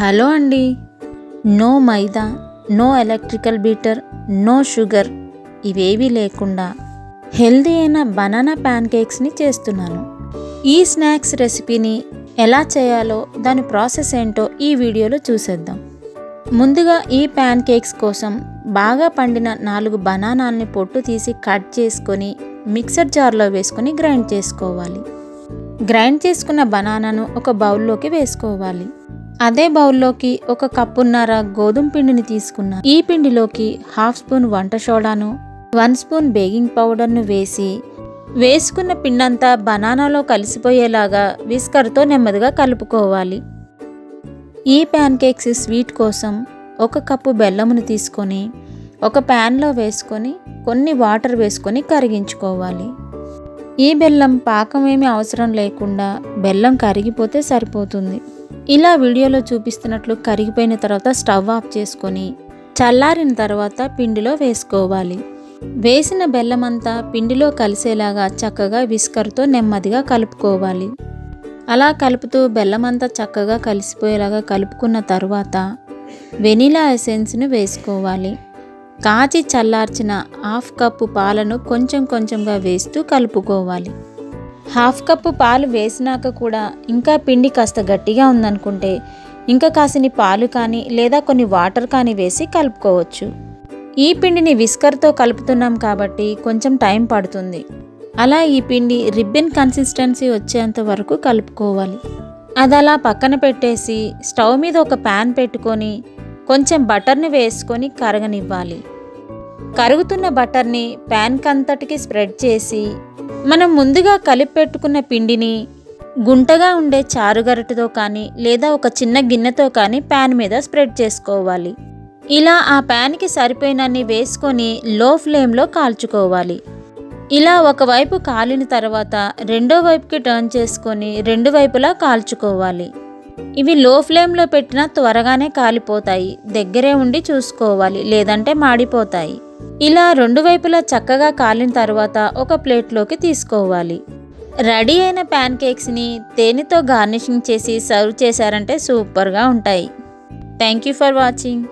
Hello అండి. No maida, no electrical beater, no sugar ఇవేవీ లేకుండా హెల్దీ అయిన బనానా ప్యాన్ కేక్స్ని చేస్తున్నాను. ఈ స్నాక్స్ రెసిపీని ఎలా చేయాలో దాని ప్రాసెస్ ఏంటో ఈ వీడియోలో చూసేద్దాం. ముందుగా ఈ ప్యాన్ కేక్స్ కోసం బాగా పండిన 4 బనానాల్ని పొట్టు తీసి కట్ చేసుకొని మిక్సర్ జార్లో వేసుకొని గ్రైండ్ చేసుకోవాలి. గ్రైండ్ చేసుకున్న బనానాను ఒక బౌల్లోకి వేసుకోవాలి. అదే బౌల్లోకి 1 కప్పున్నర గోధుమ పిండిని తీసుకున్నాను. ఈ పిండిలోకి 1/2 స్పూన్ వంట సోడాను, 1 స్పూన్ బేకింగ్ పౌడర్ను వేసుకున్న పిండంతా బనానాలో కలిసిపోయేలాగా విస్కర్తో నెమ్మదిగా కలుపుకోవాలి. ఈ ప్యాన్ కేక్స్ స్వీట్ కోసం 1 కప్పు బెల్లమును తీసుకొని ఒక ప్యాన్లో వేసుకొని కొన్ని వాటర్ వేసుకొని కరిగించుకోవాలి. ఈ బెల్లం పాకం ఏమీ అవసరం లేకుండా బెల్లం కరిగిపోతే సరిపోతుంది. ఇలా వీడియోలో చూపిస్తున్నట్లు కరిగిపోయిన తర్వాత స్టవ్ ఆఫ్ చేసుకొని చల్లారిన తర్వాత పిండిలో వేసుకోవాలి. వేసిన బెల్లం అంతా పిండిలో కలిసేలాగా చక్కగా విస్కర్తో నెమ్మదిగా కలుపుకోవాలి. అలా కలుపుతూ బెల్లం అంతా చక్కగా కలిసిపోయేలాగా కలుపుకున్న తర్వాత వెనిలా ఎసెన్స్ను వేసుకోవాలి. కాచి చల్లార్చిన 1/2 కప్పు పాలను కొంచెం కొంచెంగా వేస్తూ కలుపుకోవాలి. 1/2 కప్పు పాలు వేసినాక కూడా ఇంకా పిండి కాస్త గట్టిగా ఉందనుకుంటే ఇంకా కాసిని పాలు కానీ లేదా కొన్ని వాటర్ కానీ వేసి కలుపుకోవచ్చు. ఈ పిండిని విస్కర్తో కలుపుతున్నాం కాబట్టి కొంచెం టైం పడుతుంది. అలా ఈ పిండి రిబ్బన్ కన్సిస్టెన్సీ వచ్చేంత వరకు కలుపుకోవాలి. అది అలా పక్కన పెట్టేసి స్టవ్ మీద ఒక ప్యాన్ పెట్టుకొని కొంచెం బటర్ని వేసుకొని కరగనివ్వాలి. కరుగుతున్న బటర్ని ప్యాన్ కంతటికి స్ప్రెడ్ చేసి మనం ముందుగా కలిపి పెట్టుకున్న పిండిని గుంటగా ఉండే చారుగరిటెతో కానీ లేదా ఒక చిన్న గిన్నెతో కానీ ప్యాన్ మీద స్ప్రెడ్ చేసుకోవాలి. ఇలా ఆ ప్యాన్కి సరిపోయినన్ని వేసుకొని లో ఫ్లేమ్లో కాల్చుకోవాలి. ఇలా ఒకవైపు కాలిన తర్వాత రెండో వైపుకి టర్న్ చేసుకొని 2 వైపులా కాల్చుకోవాలి. ఇవి లో ఫ్లేమ్లో పెట్టినా త్వరగానే కాలిపోతాయి. దగ్గరే ఉండి చూసుకోవాలి, లేదంటే మాడిపోతాయి. ఇలా 2 వైపులా చక్కగా కాలిన తర్వాత ఒక ప్లేట్లోకి తీసుకోవాలి. రెడీ అయిన ప్యాన్ కేక్స్ని తేనెతో గార్నిషింగ్ చేసి సర్వ్ చేశారంటే సూపర్గా ఉంటాయి. Thank you for watching.